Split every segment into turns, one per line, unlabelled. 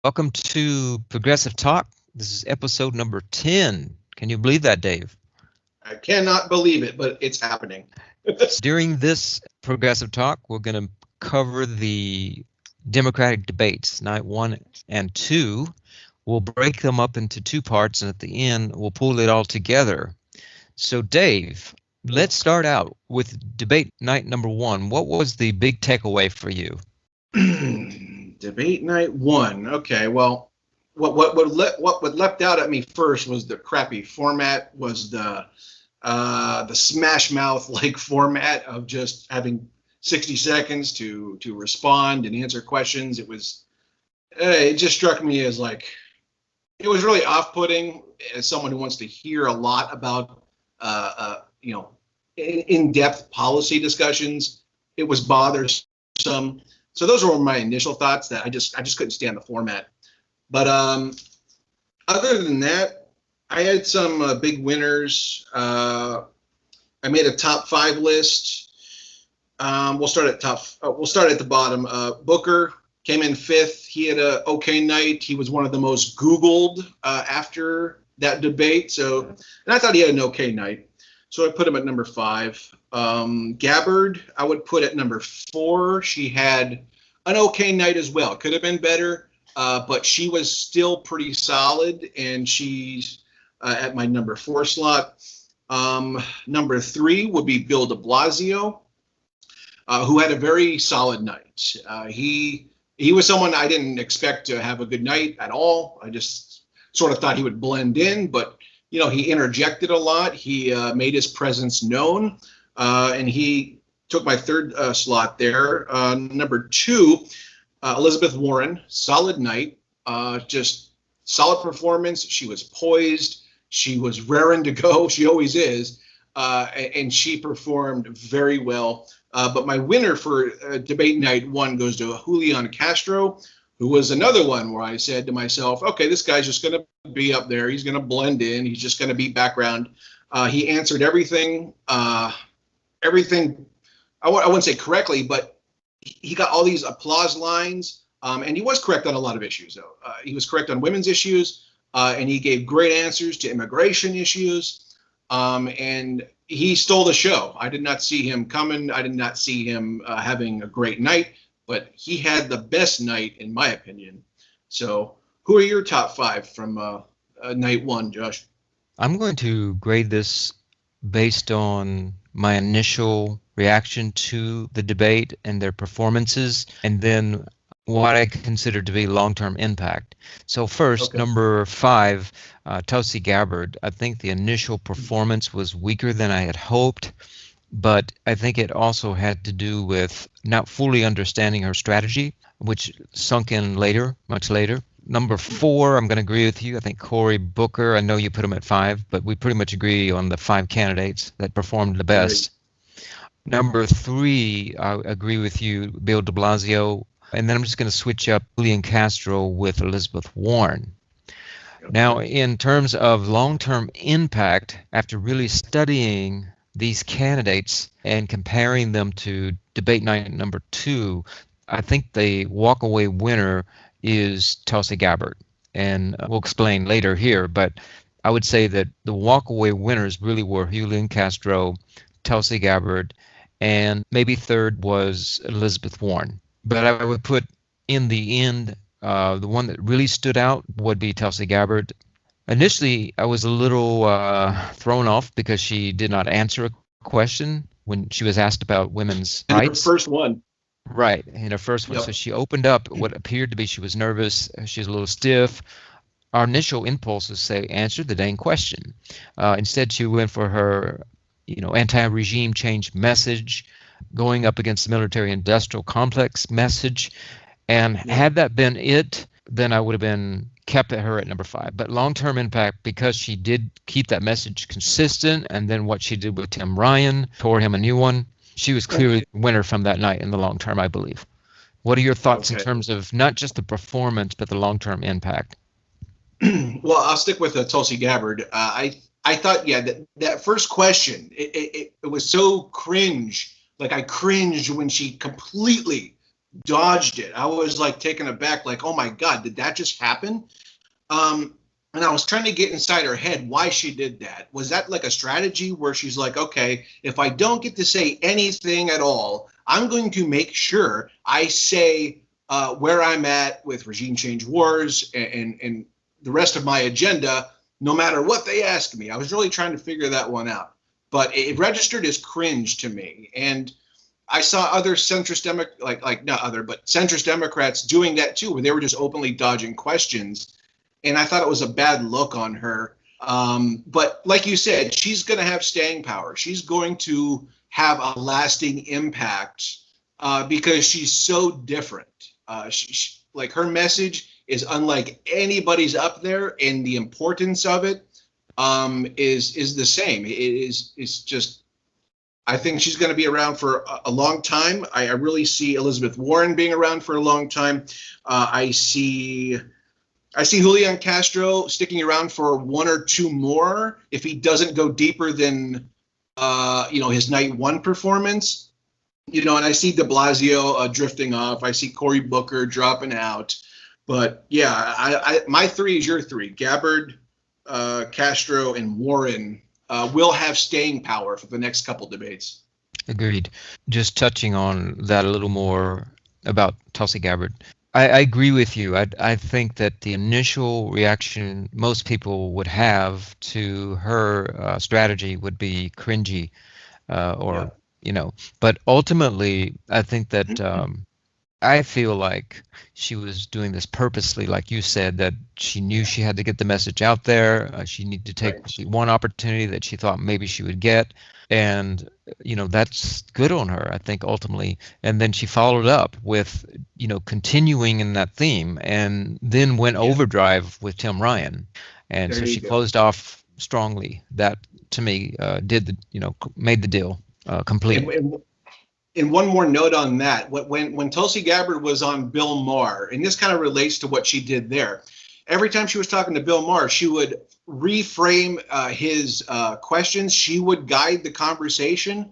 Welcome to Progressive Talk. This is episode number 10. Can you believe that, Dave?
I cannot believe it, but it's happening.
During this Progressive Talk, we're going to cover the Democratic debates, night 1 and 2. We'll break them up into two parts, and at the end, we'll pull it all together. So, Dave, let's start out with debate night number 1. What was the big takeaway for you?
Debate night 1. Okay, well, what leapt out at me first was the crappy format, was the smash mouth like format of just having 60 seconds to respond and answer questions. It just struck me as like, it was really off-putting as someone who wants to hear a lot about in-depth policy discussions. It was bothersome. So those were my initial thoughts, that I just couldn't stand the format. But other than that, I had some big winners. I made a top 5 list. We'll start at the bottom. Booker came in 5th. He had an okay night. He was one of the most Googled after that debate. And I thought he had an okay night. So I put him at number 5. Gabbard, I would put at number 4. She had an okay night as well. Could have been better, but she was still pretty solid, and she's at my number 4 slot. Number 3 would be Bill de Blasio, who had a very solid night. He was someone I didn't expect to have a good night at all. I just sort of thought he would blend in, but he interjected a lot. He made his presence known, and he took my 3rd slot there. Number 2, Elizabeth Warren, solid night, just solid performance. She was poised. She was raring to go. She always is, and she performed very well. But my winner for debate night 1 goes to Julian Castro, who was another one where I said to myself, okay, this guy's just going to be up there. He's going to blend in. He's just going to be background. He answered everything. I wouldn't say correctly, but he got all these applause lines. And he was correct on a lot of issues, though. He was correct on women's issues, and he gave great answers to immigration issues. And he stole the show. I did not see him coming. I did not see him having a great night, but he had the best night, in my opinion. So who are your top 5 from night 1, Josh?
I'm going to grade this based on my initial reaction to the debate and their performances, and then what I consider to be long-term impact. So first,
Okay.
Number 5, Tulsi Gabbard. I think the initial performance was weaker than I had hoped, but I think it also had to do with not fully understanding her strategy, which sunk in later, much later. Number 4, I'm going to agree with you. I think Cory Booker, I know you put him at 5, but we pretty much agree on the 5 candidates that performed the best. Right. Number 3, I agree with you, Bill de Blasio. And then I'm just going to switch up Julian Castro with Elizabeth Warren. Okay. Now, in terms of long-term impact, after really studying these candidates and comparing them to debate night number 2, I think the walk-away winner is Tulsi Gabbard. And we'll explain later here, but I would say that the walk-away winners really were Julian Castro, Tulsi Gabbard, and maybe 3rd was Elizabeth Warren. But I would put in the end, the one that really stood out would be Tulsi Gabbard. Initially, I was a little thrown off because she did not answer a question when she was asked about women's rights.
Her first one.
Right, in her first one.
Yep.
So she opened up what appeared to be she was nervous. She was a little stiff. Our initial impulse was to say, answer the dang question. Instead, she went for her, anti-regime change message, going up against the military-industrial complex message. And had that been it, then I would have been kept at her at number 5. But long-term impact, because she did keep that message consistent, and then what she did with Tim Ryan, tore him a new one, she was clearly the winner from that night in the long term, I believe. What are your thoughts in terms of not just the performance, but the long-term impact?
Well, I'll stick with Tulsi Gabbard. I thought, that first question, it was so cringe. Like, I cringed when she completely dodged it. I was like taken aback, like, oh my God, did that just happen? And I was trying to get inside her head why she did that. Was that like a strategy where she's like, okay, if I don't get to say anything at all, I'm going to make sure I say where I'm at with regime change wars and the rest of my agenda, no matter what they ask me. I was really trying to figure that one out. But it registered as cringe to me. And I saw other centrist centrist Democrats doing that too, where they were just openly dodging questions. And I thought it was a bad look on her. But like you said, she's going to have staying power. She's going to have a lasting impact because she's so different. Like her message is unlike anybody's up there, and the importance of it is the same. It's just, I think she's going to be around for a long time. I really see Elizabeth Warren being around for a long time. I see Julian Castro sticking around for one or two more if he doesn't go deeper than his night one performance. And I see de Blasio drifting off. I see Cory Booker dropping out. But yeah, my three is your three. Gabbard, Castro, and Warren will have staying power for the next couple debates.
Agreed. Just touching on that a little more about Tulsi Gabbard. I agree with you. I think that the initial reaction most people would have to her strategy would be cringy, but ultimately, I think that I feel like she was doing this purposely, like you said, that she knew she had to get the message out there. She needed to take one opportunity that she thought maybe she would get. And, that's good on her, I think, ultimately. And then she followed up with, continuing in that theme, and then went overdrive with Tim Ryan. And so she closed off strongly. That, to me, made the deal complete.
And one more note on that. When Tulsi Gabbard was on Bill Maher, and this kind of relates to what she did there, every time she was talking to Bill Maher, she would reframe his questions. She would guide the conversation.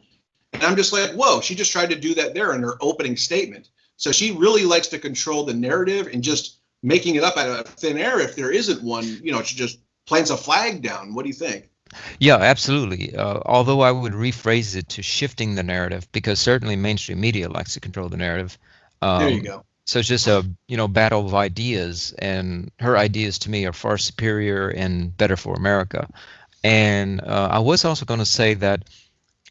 And I'm just like, whoa, she just tried to do that there in her opening statement. So she really likes to control the narrative, and just making it up out of thin air if there isn't one, she just plants a flag down. What do you think?
Yeah, absolutely. Although I would rephrase it to shifting the narrative, because certainly mainstream media likes to control the narrative.
There you go.
So it's just a battle of ideas, and her ideas to me are far superior and better for America. And I was also going to say that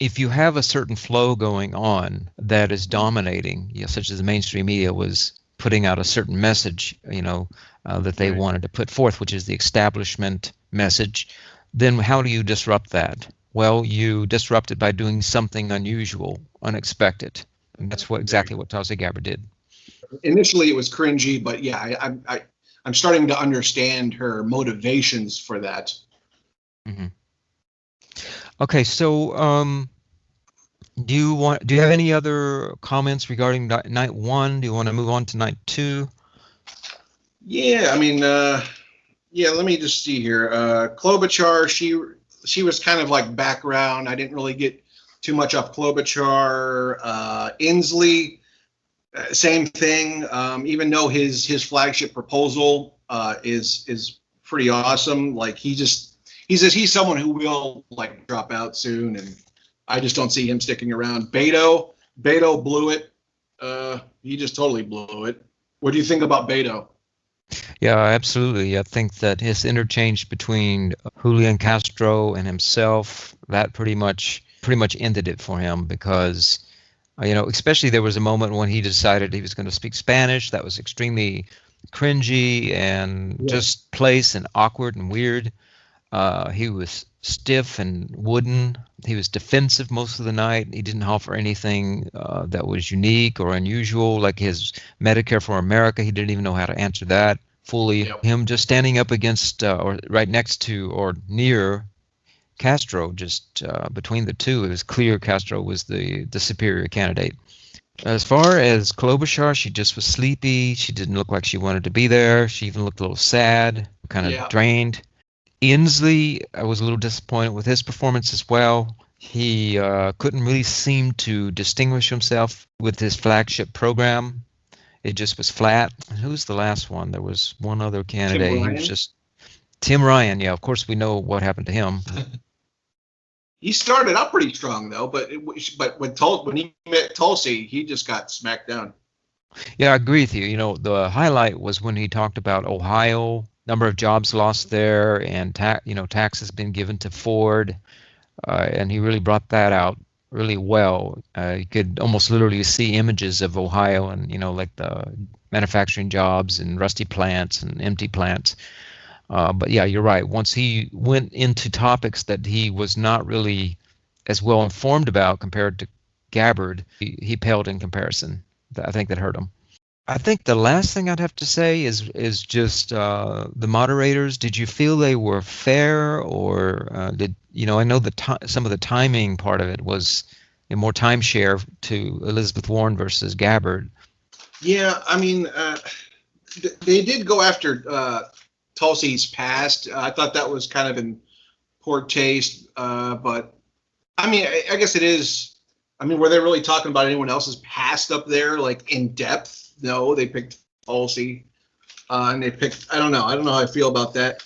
if you have a certain flow going on that is dominating, such as the mainstream media was putting out a certain message, that they wanted to put forth, which is the establishment message, then how do you disrupt that? Well, you disrupt it by doing something unusual, unexpected. And that's exactly what Tulsi Gabbard did.
Initially, it was cringy, but yeah, I'm starting to understand her motivations for that.
Mm-hmm. Okay, so do you have any other comments regarding night one? Do you want to move on to night two?
Yeah, I mean, let me just see here. Klobuchar, she was kind of like background. I didn't really get too much off Klobuchar. Inslee, same thing. Even though his flagship proposal is pretty awesome, like he's someone who will like drop out soon, and I just don't see him sticking around. Beto blew it. He just totally blew it. What do you think about Beto?
Yeah, absolutely. I think that his interchange between Julian Castro and himself, that pretty much ended it for him, because especially there was a moment when he decided he was going to speak Spanish that was extremely cringy and just place and awkward and weird. He was stiff and wooden. He was defensive most of the night. He didn't offer anything that was unique or unusual, like his Medicare for America. He didn't even know how to answer that fully. Yep. Him just standing up against or right next to or near Castro, just between the two, it was clear Castro was the superior candidate. As far as Klobuchar, she just was sleepy. She didn't look like she wanted to be there. She even looked a little sad, kind of drained. Inslee, I was a little disappointed with his performance as well. He couldn't really seem to distinguish himself with his flagship program. It just was flat. Who's the last one? There was one other candidate. He was
Ryan?
just Tim Ryan. Yeah, of course we know what happened to him.
He started out pretty strong though, but when he met Tulsi, he just got smacked down.
Yeah, I agree with you. You know, the highlight was when he talked about Ohio, number of jobs lost there, and taxes been given to Ford, and he really brought that out really well. You could almost literally see images of Ohio and like the manufacturing jobs and rusty plants and empty plants. But yeah, you're right. Once he went into topics that he was not really as well informed about compared to Gabbard, he paled in comparison. I think that hurt him. I think the last thing I'd have to say is just the moderators. Did you feel they were fair, or I know some of the timing part of it was more timeshare to Elizabeth Warren versus Gabbard.
Yeah, I mean, they did go after Tulsi's past. I thought that was kind of in poor taste, but I mean, I guess it is. I mean, were they really talking about anyone else's past up there, like in depth? No, they picked Tulsi, and they picked. I don't know how I feel about that.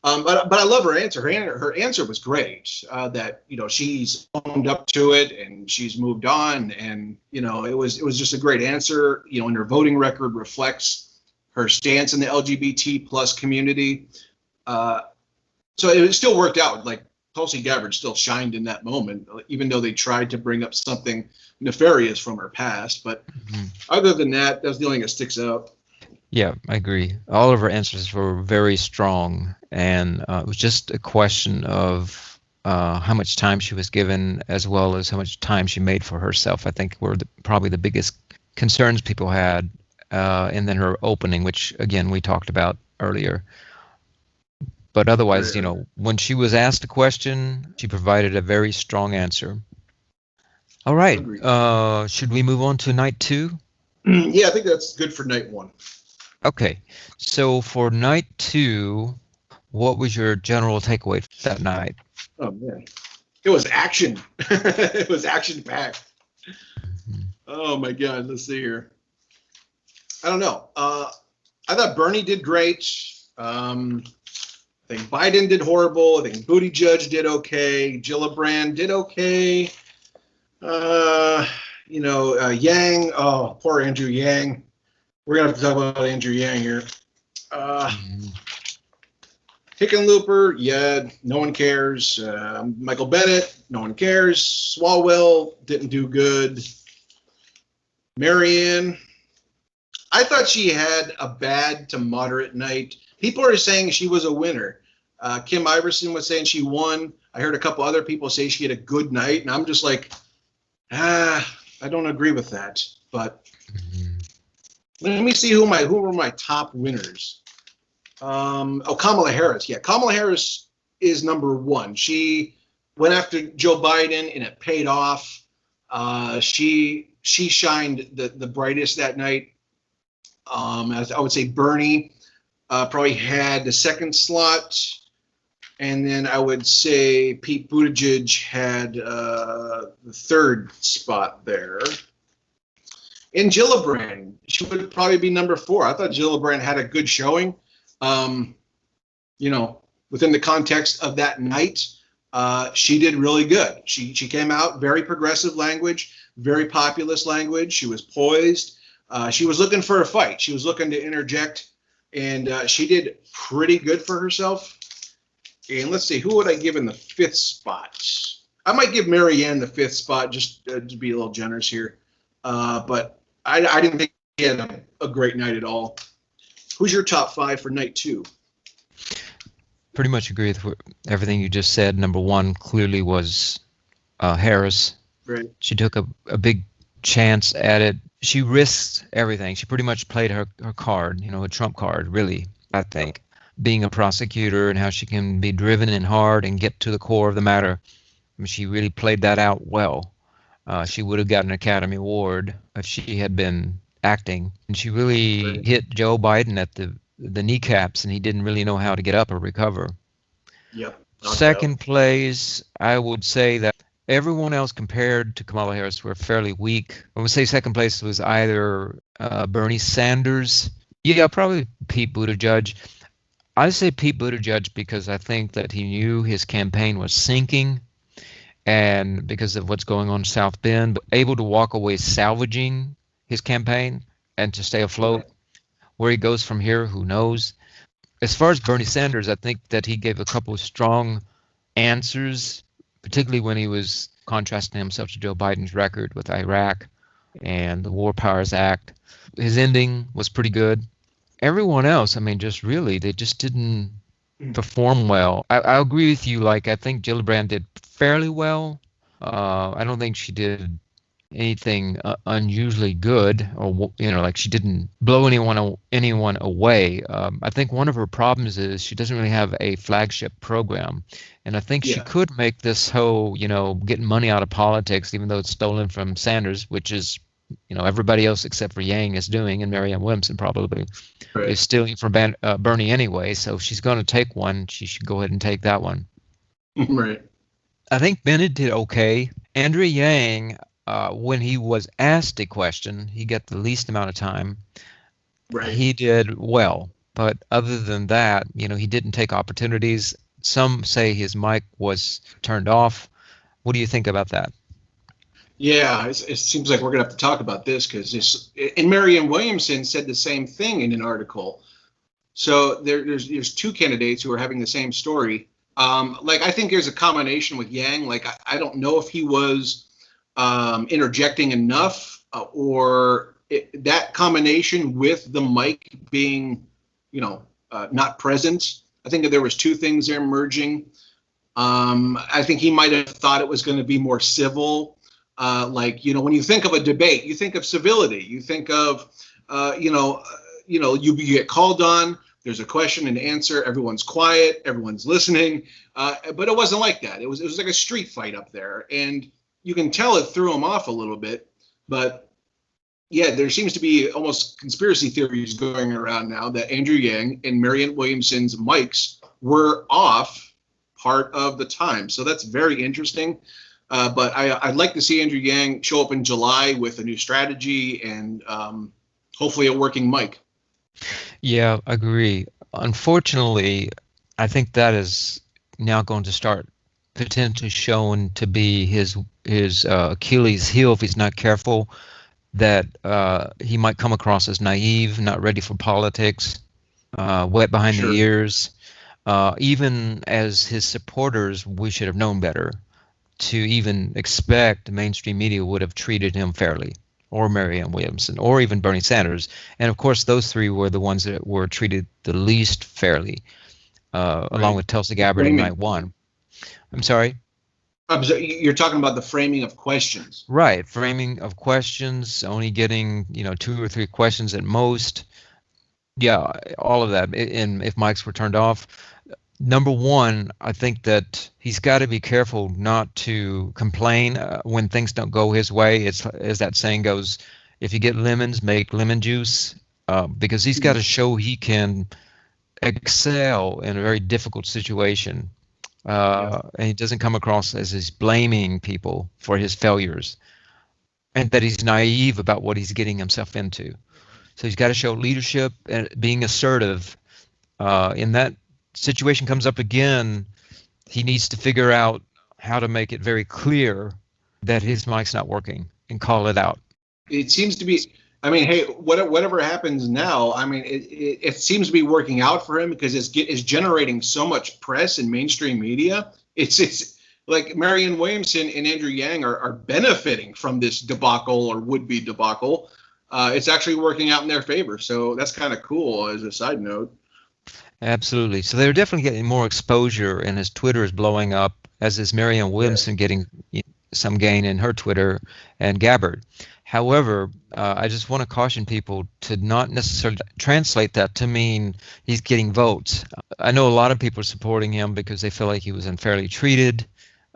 But I love her answer. Her answer was great. That she's owned up to it and she's moved on, and it was just a great answer. And her voting record reflects her stance in the LGBT plus community. So it still worked out. Like Tulsi Gabbard still shined in that moment, even though they tried to bring up something nefarious from her past. But other than that, that's the only thing that sticks out.
Yeah, I agree. All of her answers were very strong, and it was just a question of how much time she was given, as well as how much time she made for herself. I think were probably the biggest concerns people had, and then her opening, which again we talked about earlier. But otherwise, when she was asked a question, she provided a very strong answer. All right. Should we move on to night 2?
Yeah, I think that's good for night 1.
Okay. So for night 2, what was your general takeaway that night?
Oh, man. It was action. It was action-packed. Oh, my God. Let's see here. I don't know. I thought Bernie did great. I think Biden did horrible. I think Buttigieg did okay. Gillibrand did okay. Yang. Oh, poor Andrew Yang. We're gonna have to talk about Andrew Yang here. Hickenlooper, yeah, no one cares. Michael Bennet, no one cares. Swalwell didn't do good. Marianne, I thought she had a bad to moderate night. People are saying she was a winner. Kim Iverson was saying she won. I heard a couple other people say she had a good night, and I'm just like, I don't agree with that. But let me see who were my top winners. Kamala Harris. Yeah, Kamala Harris is number 1. She went after Joe Biden, and it paid off. She shined the brightest that night. I would say Bernie probably had the second slot. And then I would say Pete Buttigieg had the third spot there. And Gillibrand, she would probably be number 4. I thought Gillibrand had a good showing. Within the context of that night, she did really good. She came out very progressive language, very populist language. She was poised. She was looking for a fight. She was looking to interject, and she did pretty good for herself. And let's see, who would I give in the 5th spot? I might give Marianne the 5th spot just to be a little generous here. But I didn't think he had a great night at all. Who's your top 5 for night 2?
Pretty much agree with everything you just said. Number 1 clearly was Harris.
Right.
She took a big chance at it. She risked everything. She pretty much played her card, a trump card, really, I think. Being a prosecutor and how she can be driven and hard and get to the core of the matter. I mean, she really played that out well. She would have gotten an Academy Award if she had been acting. And she really hit Joe Biden at the kneecaps, and he didn't really know how to get up or recover.
Yep.
Second place, I would say that Everyone else compared to Kamala Harris were fairly weak. I would say second place was either Bernie Sanders. Yeah, probably Pete Buttigieg. I say Pete Buttigieg because I think that he knew his campaign was sinking, and because of what's going on in South Bend, but able to walk away salvaging his campaign and to stay afloat. Where he goes from here, who knows? As far as Bernie Sanders, I think that he gave a couple of strong answers, particularly when he was contrasting himself to Joe Biden's record with Iraq and the War Powers Act. His ending was pretty good. Everyone else, I mean, just really, they just didn't perform well. I agree with you. Like, I think Gillibrand did fairly well. I don't think she did anything unusually good, or like she didn't blow anyone away. I think one of her problems is she doesn't really have a flagship program, and I think she could make this whole getting money out of politics, even though it's stolen from Sanders, which is everybody else except for Yang is doing, and Marianne Williamson probably is stealing from Bernie anyway. So if she's going to take one, she should go ahead and take that one.
Right.
I think Bennett did okay. Andrew Yang, when he was asked a question, he got the least amount of time.
Right.
He did well, but other than that, he didn't take opportunities. Some say his mic was turned off. What do you think about that?
Yeah, it seems like we're going to have to talk about this because and Marianne Williamson said the same thing in an article. So there's two candidates who are having the same story. I think there's a combination with Yang. Like, I don't know if he was interjecting enough that combination with the mic being, not present. I think that there was two things there merging. I think he might have thought it was going to be more civil. When you think of a debate, you think of civility. You think of, you get called on. There's a question and answer. Everyone's quiet. Everyone's listening. But it wasn't like that. It was like a street fight up there, and you can tell it threw him off a little bit. But yeah, there seems to be almost conspiracy theories going around now that Andrew Yang and Marianne Williamson's mics were off part of the time. So that's very interesting. But I'd like to see Andrew Yang show up in July with a new strategy and hopefully a working mic.
Yeah, agree. Unfortunately, I think that is now going to start potentially shown to be his Achilles heel if he's not careful, that he might come across as naive, not ready for politics, wet behind the ears. Even as his supporters, we should have known better to even expect the mainstream media would have treated him fairly, or Marianne Williamson, or even Bernie Sanders. And of course, those three were the ones that were treated the least fairly, along with Tulsi Gabbard in night one. I'm sorry?
You're talking about the framing of questions.
Right, framing of questions, only getting 2 or 3 questions at most. Yeah, all of that. And if mics were turned off. Number one, I think that he's got to be careful not to complain when things don't go his way. It's, as that saying goes, if you get lemons, make lemon juice, because he's got to show he can excel in a very difficult situation. And he doesn't come across as he's blaming people for his failures, and that he's naive about what he's getting himself into. So he's got to show leadership and being assertive. In that situation comes up again, he needs to figure out how to make it very clear that his mic's not working and call it out.
It seems to be, I mean, hey, whatever happens now, I mean, it seems to be working out for him because it's generating so much press in mainstream media. It's like Marianne Williamson and Andrew Yang are benefiting from this debacle or would-be debacle. It's actually working out in their favor. So that's kind of cool as a side note.
Absolutely. So they're definitely getting more exposure, and his Twitter is blowing up, as is Marianne Williamson getting some gain in her Twitter, and Gabbard. However, I just want to caution people to not necessarily translate that to mean he's getting votes. I know a lot of people are supporting him because they feel like he was unfairly treated.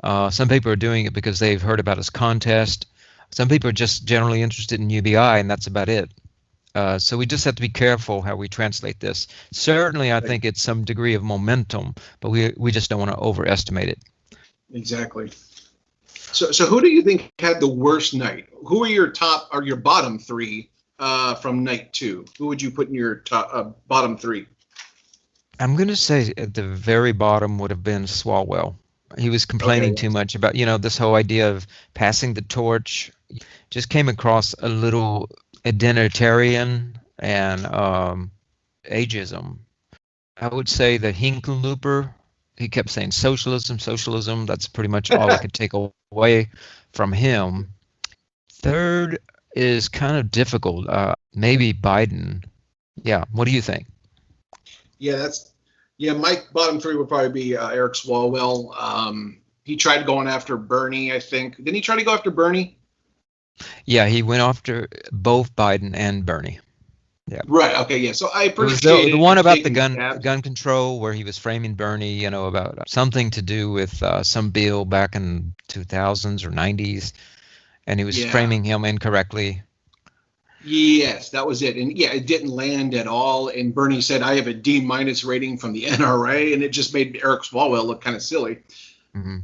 Some people are doing it because they've heard about his contest. Some people are just generally interested in UBI, and that's about it. So we just have to be careful how we translate this. Certainly, I think it's some degree of momentum, but we just don't want to overestimate it.
Exactly. So who do you think had the worst night? Who are your top or your bottom three from night two? Who would you put in your top bottom three?
I'm going to say at the very bottom would have been Swalwell. He was complaining
Okay.
too much about, this whole idea of passing the torch. Just came across a little identitarian and ageism. I would say that Hickenlooper, he kept saying socialism, socialism. That's pretty much all I could take away from him. Third is kind of difficult. Maybe Biden. Yeah. What do you think?
Yeah, my bottom three would probably be Eric Swalwell. He tried going after Bernie, I think. Didn't he try to go after Bernie?
Yeah, he went after both Biden and Bernie. Yeah.
Right. Okay. Yeah. So I
It was
appreciate
the one about the
taking stabs.
gun control where he was framing Bernie, about something to do with some bill back in 2000s or 90s, and he was
Yeah.
framing him incorrectly.
Yes, that was it. And yeah, it didn't land at all. And Bernie said, I have a D- rating from the NRA. And it just made Eric Swalwell look kind of silly.
Hmm.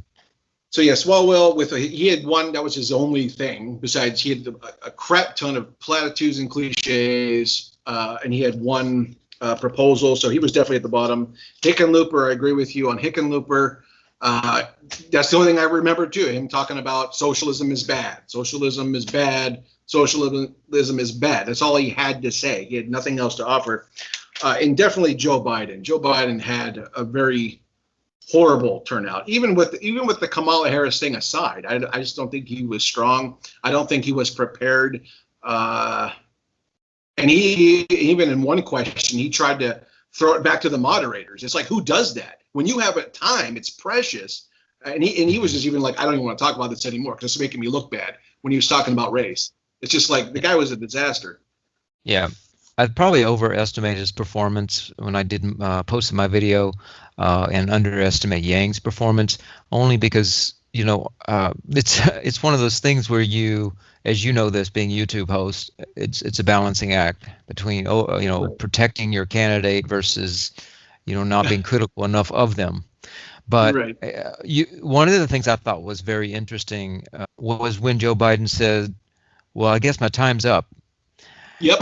So yeah, Swalwell he had one, that was his only thing. Besides, he had a crap ton of platitudes and cliches. And he had one proposal. So he was definitely at the bottom. Hickenlooper, I agree with you on Hickenlooper. That's the only thing I remember too. Him talking about socialism is bad. Socialism is bad. Socialism is bad. That's all he had to say. He had nothing else to offer. And definitely Joe Biden. Joe Biden had a very horrible turnout. Even with the Kamala Harris thing aside, I just don't think he was strong. I don't think he was prepared. And he even in one question he tried to throw it back to the moderators. It's like, who does that? When you have a time, it's precious. And he was just even like, I don't even want to talk about this anymore because it's making me look bad when he was talking about race. It's just like the guy was a disaster.
Yeah, I probably overestimated his performance when I did posted my video, and underestimate Yang's performance only because it's one of those things where you, as you know, this being YouTube host, it's a balancing act between
Right.
protecting your candidate versus not being critical enough of them. But
Right.
one of the things I thought was very interesting was when Joe Biden said, "Well, I guess my time's up."
Yep.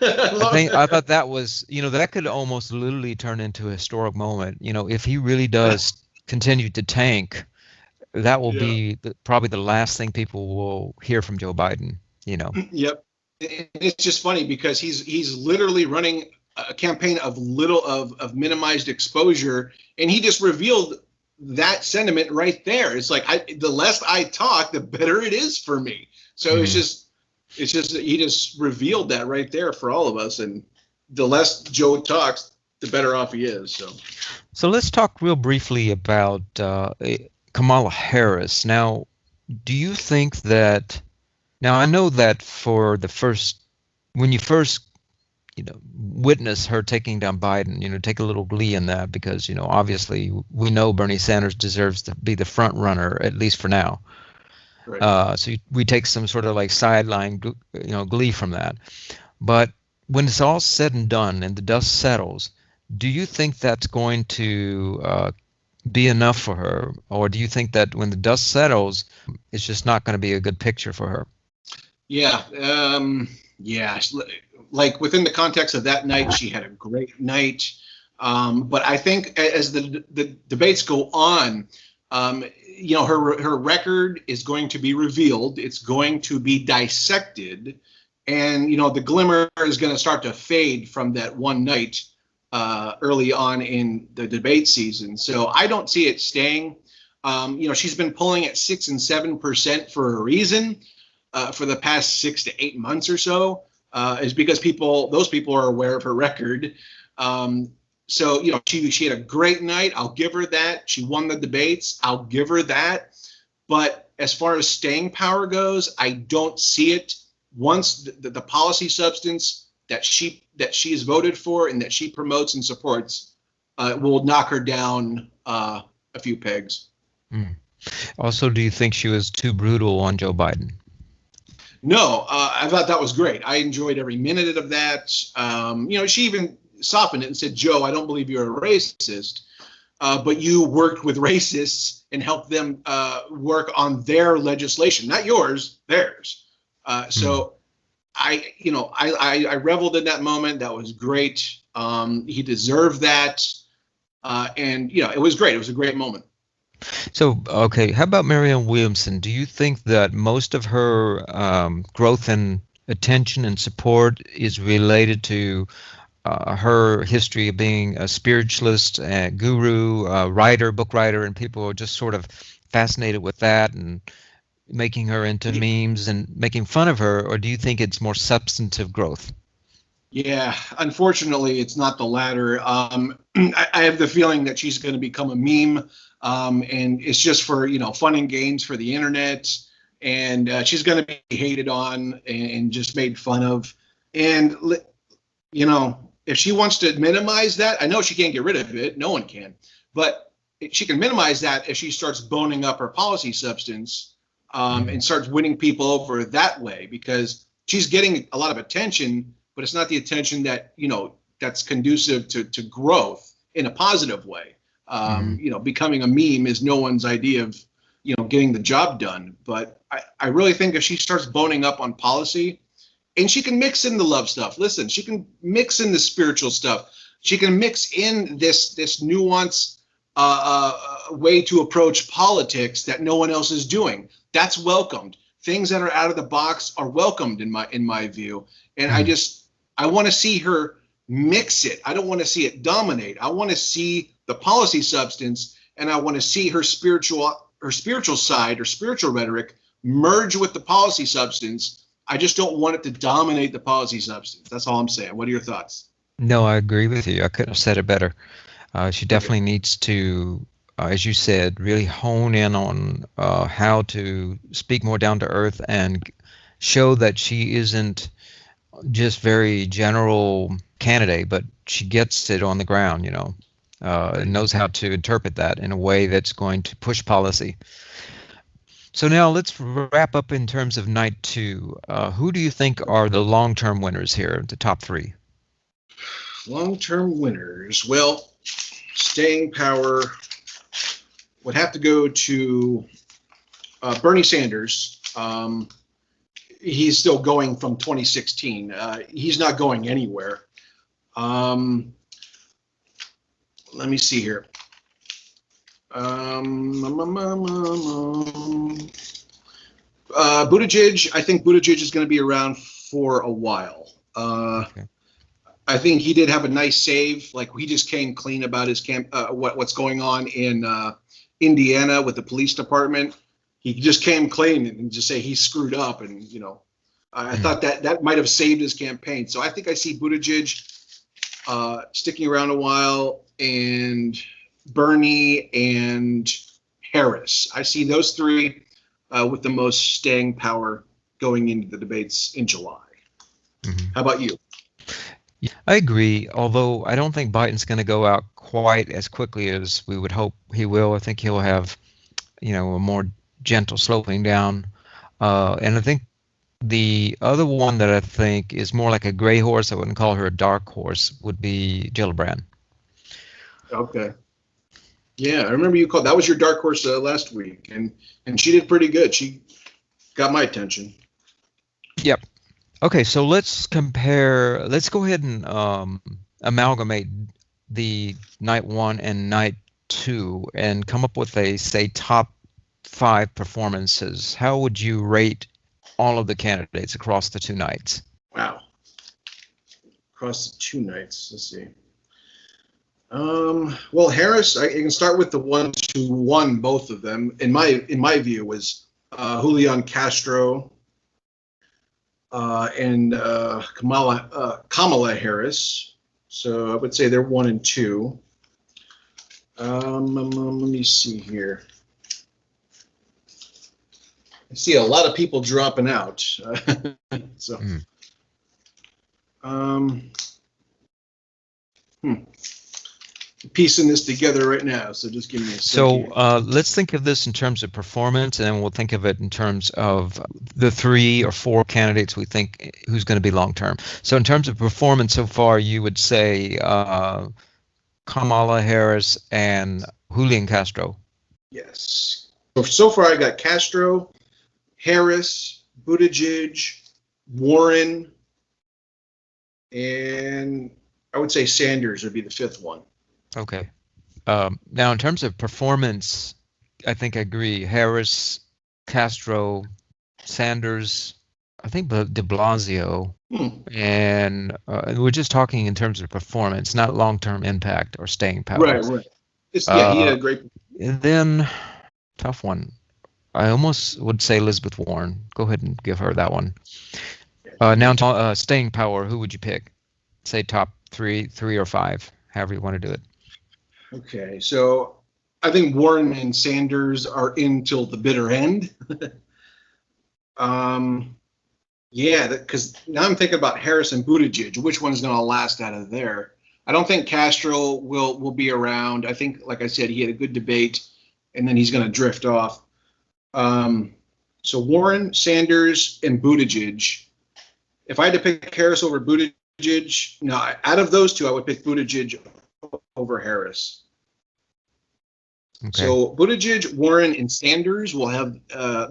I thought that was, that could almost literally turn into a historic moment. If he really does continue to tank, that will
Yeah.
be probably the last thing people will hear from Joe Biden.
Yep. And it's just funny because he's literally running a campaign of minimized exposure, and he just revealed that sentiment right there. It's like the less I talk, the better it is for me. So
Mhm.
it's just he just revealed that right there for all of us, and the less Joe talks, the better off he is.
So let's talk real briefly about Kamala Harris. Now, do you think that? Now, I know that when you first witness her taking down Biden, take a little glee in that because, obviously we know Bernie Sanders deserves to be the front runner, at least for now.
Right.
So we take some sort of like sideline, glee from that. But when it's all said and done and the dust settles, do you think that's going to be enough for her? Or do you think that when the dust settles, it's just not going to be a good picture for her?
Yeah. Yeah. Like within the context of that night, she had a great night. But I think as the debates go on, her record is going to be revealed. It's going to be dissected, and the glimmer is going to start to fade from that one night early on in the debate season. So I don't see it staying. She's been polling at 6 and 7% for a reason. For the past 6 to 8 months or so, is because those people are aware of her record. So she had a great night. I'll give her that. She won the debates. I'll give her that. But as far as staying power goes, I don't see it. Once the policy substance that she's voted for and that she promotes and supports will knock her down a few pegs.
Mm. Also, do you think she was too brutal on Joe Biden?
No, I thought that was great. I enjoyed every minute of that. She even softened it and said, Joe, I don't believe you're a racist. but you worked with racists and helped them work on their legislation, not yours, theirs. So I reveled in that moment. That was great. He deserved that. And it was great. It was a great moment.
So, okay, how about Marianne Williamson? Do you think that most of her growth and attention and support is related to her history of being a spiritualist, guru, writer, book writer, and people are just sort of fascinated with that and making her into memes and making fun of her? Or do you think it's more substantive growth?
Yeah, unfortunately, it's not the latter. I have the feeling that she's going to become a meme, and it's just for fun and games for the internet, and she's going to be hated on and just made fun of. And if she wants to minimize that, I know she can't get rid of it. No one can, but she can minimize that if she starts boning up her policy substance and starts winning people over that way, because she's getting a lot of attention. But it's not the attention that that's conducive to growth in a positive way. Becoming a meme is no one's idea of getting the job done. But I really think if she starts boning up on policy, and she can mix in the love stuff. Listen, she can mix in the spiritual stuff. She can mix in this nuanced way to approach politics that no one else is doing. That's welcomed. Things that are out of the box are welcomed in my view. And I want to see her mix it. I don't want to see it dominate. I want to see the policy substance, and I want to see her spiritual side or spiritual rhetoric merge with the policy substance. I just don't want it to dominate the policy substance. That's all I'm saying. What are your thoughts?
No, I agree with you. I couldn't have said it better. She definitely needs to, as you said, really hone in on how to speak more down to earth and show that she isn't just very general candidate, but she gets it on the ground, and knows how to interpret that in a way that's going to push policy. So now let's wrap up in terms of night 2. Who do you think are the long-term winners here, the top 3?
Long-term winners. Well, staying power would have to go to Bernie Sanders. He's still going from 2016. He's not going anywhere. Let me see here. Buttigieg, I think Buttigieg is going to be around for a while. Okay. I think he did have a nice save. Like, he just came clean about his what's going on in Indiana with the police department. He just came clean and just say he screwed up, and I thought that might have saved his campaign. So I think I see Buttigieg sticking around a while, and Bernie and Harris. I see those 3 with the most staying power going into the debates in July. How about you?
I agree, although I don't think Biden's going to go out quite as quickly as we would hope he will. I think he'll have, a more gentle sloping down. And I think the other one that I think is more like a gray horse, I wouldn't call her a dark horse, would be Gillibrand.
Okay. Yeah, I remember you called. That was your dark horse last week, and she did pretty good. She got my attention.
Yep. Okay, so let's compare. Let's go ahead and amalgamate the night 1 and night 2 and come up with a, say, top 5 performances. How would you rate all of the candidates across the 2 nights?
Wow. Across the 2 nights. Let's see. Well, Harris, I can start with the ones who won both of them. In my view, was Julian Castro and Kamala Harris. So I would say they're 1 and 2. Let me see here. I see a lot of people dropping out. Piecing this together right now, so just give me a second.
So let's think of this in terms of performance, and then we'll think of it in terms of the 3 or 4 candidates we think who's going to be long term. So in terms of performance so far, you would say Kamala Harris and Julian Castro.
Yes. So far, I got Castro, Harris, Buttigieg, Warren, and I would say Sanders would be the fifth one.
Okay. Now, in terms of performance, I think I agree. Harris, Castro, Sanders, I think de Blasio, and we're just talking in terms of performance, not long-term impact or staying power.
Right. Yeah, he had a great.
And then, tough one. I almost would say Elizabeth Warren. Go ahead and give her that one. Now, staying power, who would you pick? Say top three or five, however you want to do it.
Okay, so I think Warren and Sanders are in till the bitter end. Yeah, because now I'm thinking about Harris and Buttigieg. Which one's going to last out of there? I don't think Castro will be around. I think, like I said, he had a good debate, and then he's going to drift off. So Warren, Sanders, and Buttigieg. If I had to pick Harris over Buttigieg, no, out of those two, I would pick Buttigieg over Harris. Okay. So Buttigieg, Warren, and Sanders will have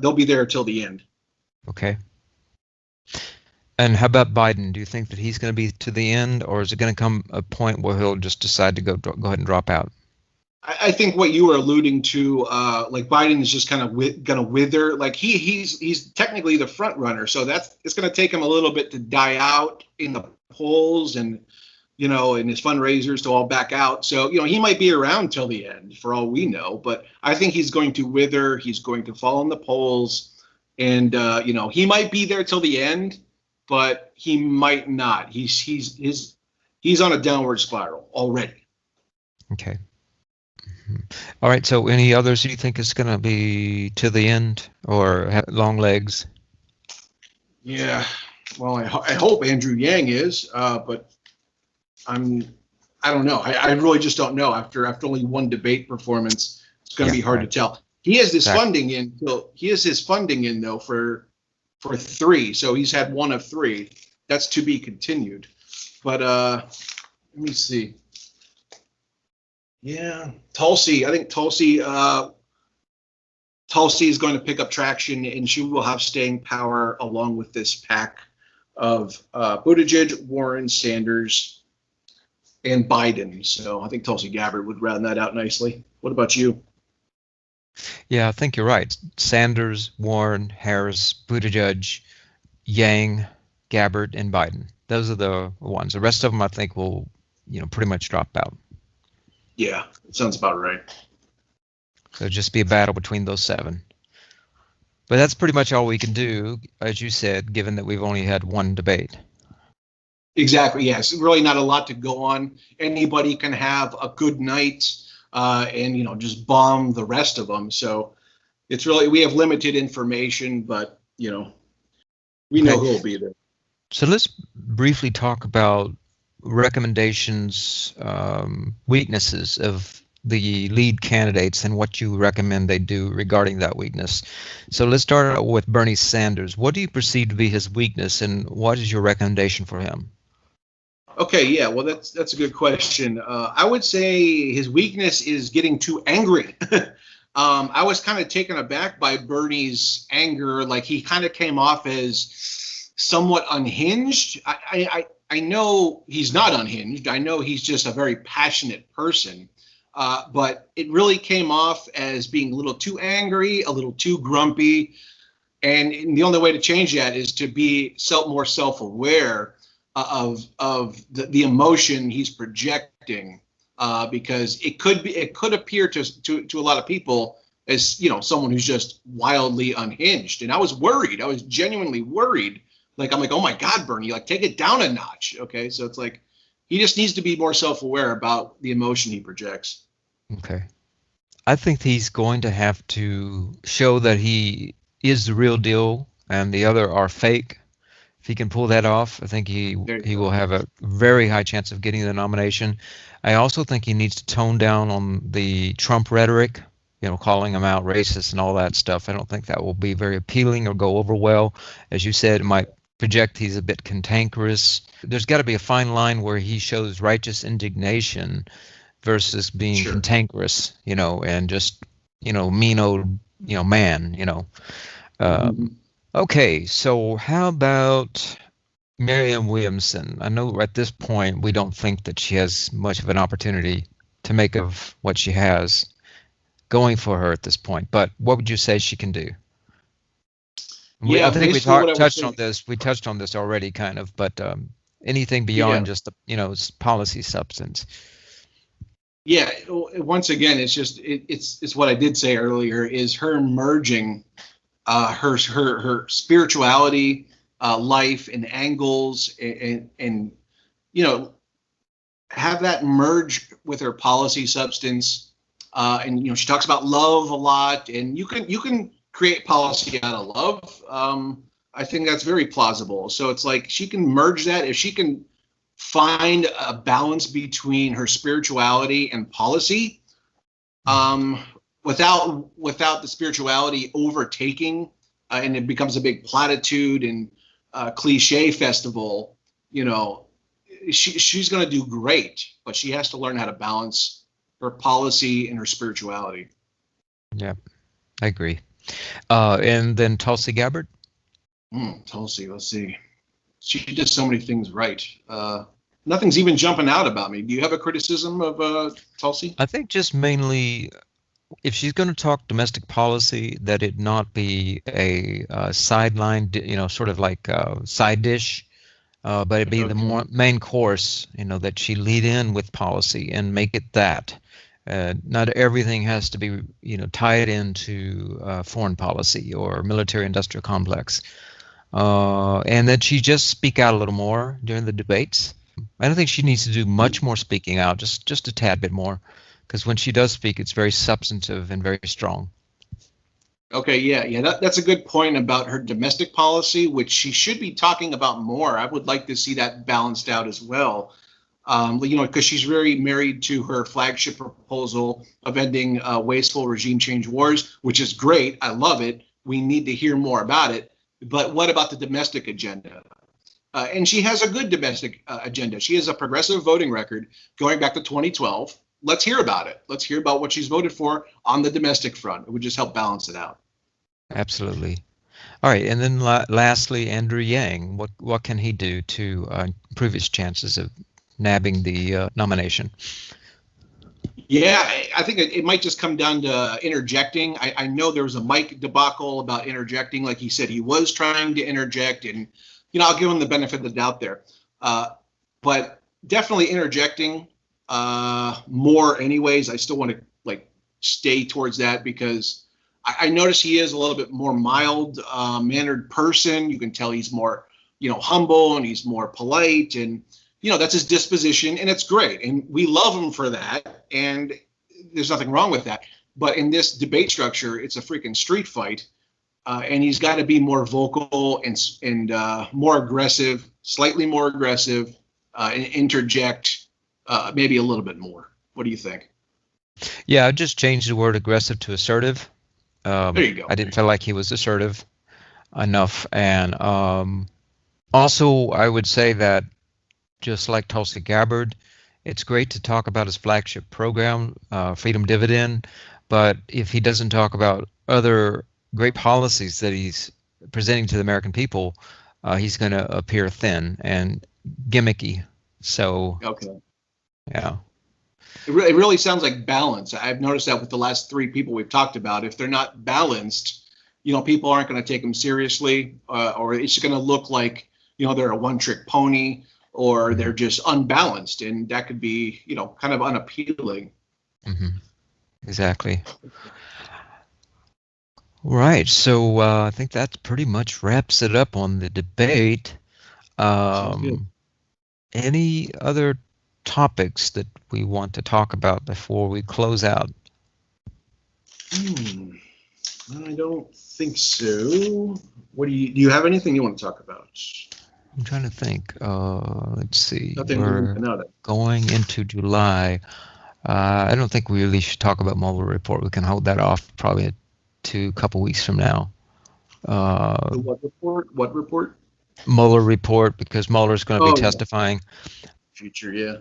they'll be there till the end.
Okay. And how about Biden? Do you think that he's going to be to the end, or is it going to come a point where he'll just decide to go ahead and drop out?
I think what you were alluding to, like Biden is just kind of going to wither. Like he's technically the front runner, so it's going to take him a little bit to die out in the polls and and his fundraisers to all back out. So he might be around till the end for all we know. But I think he's going to wither. He's going to fall in the polls, and he might be there till the end, but he might not. He's on a downward spiral already.
Okay. All right. So any others you think is going to be to the end or have long legs?
Yeah. Well, I hope Andrew Yang is, but I don't know. I really just don't know. After only one debate performance, it's going to be hard to tell. He has this funding in. He has his funding in though for 3. So he's had one of 3. That's to be continued. But let me see. Yeah, Tulsi. I think Tulsi is going to pick up traction, and she will have staying power along with this pack of Buttigieg, Warren, Sanders, and Biden. So I think Tulsi Gabbard would round that out nicely. What about you?
Yeah, I think you're right. Sanders, Warren, Harris, Buttigieg, Yang, Gabbard, and Biden. Those are the ones. The rest of them, I think, will pretty much drop out.
Yeah, it sounds about right.
So just be a battle between those 7. But that's pretty much all we can do, as you said, given that we've only had one debate.
Exactly, yes. Really not a lot to go on. Anybody can have a good night and, just bomb the rest of them. So it's really, we have limited information, but, we know who will be there.
So let's briefly talk about recommendations, weaknesses of the lead candidates and what you recommend they do regarding that weakness. So let's start out with Bernie Sanders. What do you perceive to be his weakness, and what is your recommendation for him?
Okay, yeah, well, that's a good question. I would say his weakness is getting too angry. I was kind of taken aback by Bernie's anger. Like he kind of came off as somewhat unhinged. I know he's not unhinged. I know he's just a very passionate person. But it really came off as being a little too angry, a little too grumpy. And the only way to change that is to be more self-aware of the emotion he's projecting, because it could appear to a lot of people as someone who's just wildly unhinged. And I was worried. I was genuinely worried. I'm like, oh my God, Bernie, take it down a notch. Okay, so it's like he just needs to be more self-aware about the emotion he projects.
Okay, I think he's going to have to show that he is the real deal and the other are fake. If he can pull that off, I think he will have a very high chance of getting the nomination. I also think he needs to tone down on the Trump rhetoric, calling him out racist and all that stuff. I don't think that will be very appealing or go over well. As you said, it might project he's a bit cantankerous. There's got to be a fine line where he shows righteous indignation versus being
Sure.
cantankerous, and just, mean old, man,
Mhm.
Okay, so how about Marianne Williamson? I know at this point we don't think that she has much of an opportunity to make of what she has going for her at this point, but what would you say she can do? I
Yeah,
think we
basically what I would
touched
say.
on this. We touched on this already, kind of, but anything
Yeah,
beyond just the policy substance.
yeah. Once again, it's what I did say earlier is her merging her spirituality, life, and angles, and you know have that merge with her policy substance. And she talks about love a lot, and you can create policy out of love. I think that's very plausible. So it's like she can merge that if she can find a balance between her spirituality and policy, um, without the spirituality overtaking, and it becomes a big platitude and cliche festival. You know, she's going to do great, but she has to learn how to balance her policy and her spirituality.
Yeah, I agree. And then Tulsi Gabbard.
Tulsi, let's see. She did so many things right. Nothing's even jumping out about me. Do you have a criticism of Tulsi?
I think just mainly if she's going to talk domestic policy, that it not be a sideline, sort of like a side dish, but it be the
Okay.
more main course, that she lead in with policy and make it that. Not everything has to be, tied into foreign policy or military industrial complex. And that she just speak out a little more during the debates. I don't think she needs to do much more speaking out, just a tad bit more, because when she does speak, it's very substantive and very strong.
Okay, yeah. That's a good point about her domestic policy, which she should be talking about more. I would like to see that balanced out as well. Because she's very married to her flagship proposal of ending wasteful regime change wars, which is great. I love it. We need to hear more about it. But what about the domestic agenda? And she has a good domestic agenda. She has a progressive voting record going back to 2012. Let's hear about it. Let's hear about what she's voted for on the domestic front. It would just help balance it out.
Absolutely. All right, and then lastly, Andrew Yang. What can he do to improve his chances of nabbing the nomination?
Yeah, I think it might just come down to interjecting. I know there was a Mike debacle about interjecting. Like he said, he was trying to interject, and I'll give him the benefit of the doubt there. But definitely interjecting more. Anyways, I still want to stay towards that because I notice he is a little bit more mild mannered person. You can tell he's more humble and he's more polite, and that's his disposition, and it's great, and we love him for that, and there's nothing wrong with that. But in this debate structure, it's a freaking street fight, and he's got to be more vocal and more aggressive, slightly more aggressive, and interject maybe a little bit more. What do you think?
Yeah, I just changed the word aggressive to assertive.
There you go.
I didn't feel like he was assertive enough, and also I would say that just like Tulsi Gabbard, it's great to talk about his flagship program, Freedom Dividend, but if he doesn't talk about other great policies that he's presenting to the American people, he's going to appear thin and gimmicky. So,
Okay.
yeah.
It really sounds like balance. I've noticed that with the last three people we've talked about. If they're not balanced, people aren't going to take them seriously, or it's going to look like, they're a one-trick pony, or they're just unbalanced, and that could be, kind of unappealing.
Mm-hmm. Exactly. Right. So I think that pretty much wraps it up on the debate. Any other topics that we want to talk about before we close out?
I don't think so. What do you have anything you want to talk about?
I'm trying to think. Let's see.
Nothing
We're going into July. I don't think we really should talk about Mueller report. We can hold that off probably to a couple weeks from now.
What report? What report?
Mueller report, because Mueller's going to be testifying.
Future, yeah.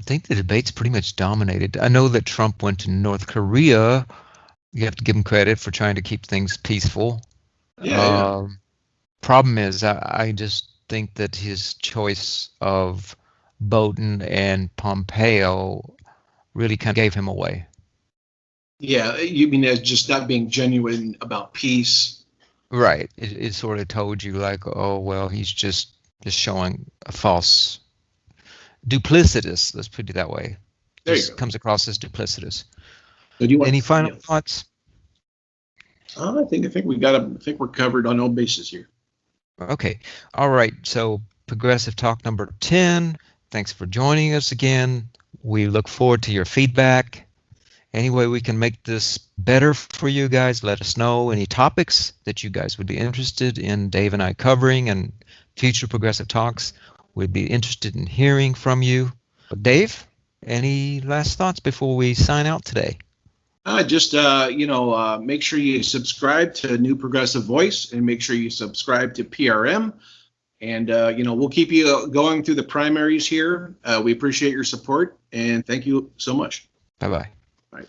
I think the debates pretty much dominated. I know that Trump went to North Korea. You have to give him credit for trying to keep things peaceful.
Yeah, yeah.
Problem is, I just think that his choice of Bolton and Pompeo really kind of gave him away.
Yeah, you mean as just not being genuine about peace?
Right. It sort of told you like, oh well, he's just showing a false duplicitous. Let's put it that way.
There you
Just
go.
comes across as duplicitous.
So do you want?
Any final
Yeah.
thoughts?
I think we got. I think we're covered on all bases here.
Okay. All right. So Progressive Talk number 10. Thanks for joining us again. We look forward to your feedback. Any way we can make this better for you guys, let us know. Any topics that you guys would be interested in Dave and I covering and future Progressive Talks, we'd be interested in hearing from you. Dave, any last thoughts before we sign out today?
Just make sure you subscribe to New Progressive Voice and make sure you subscribe to PRM. And we'll keep you going through the primaries here. We appreciate your support and thank you so much.
Bye-bye.
Bye.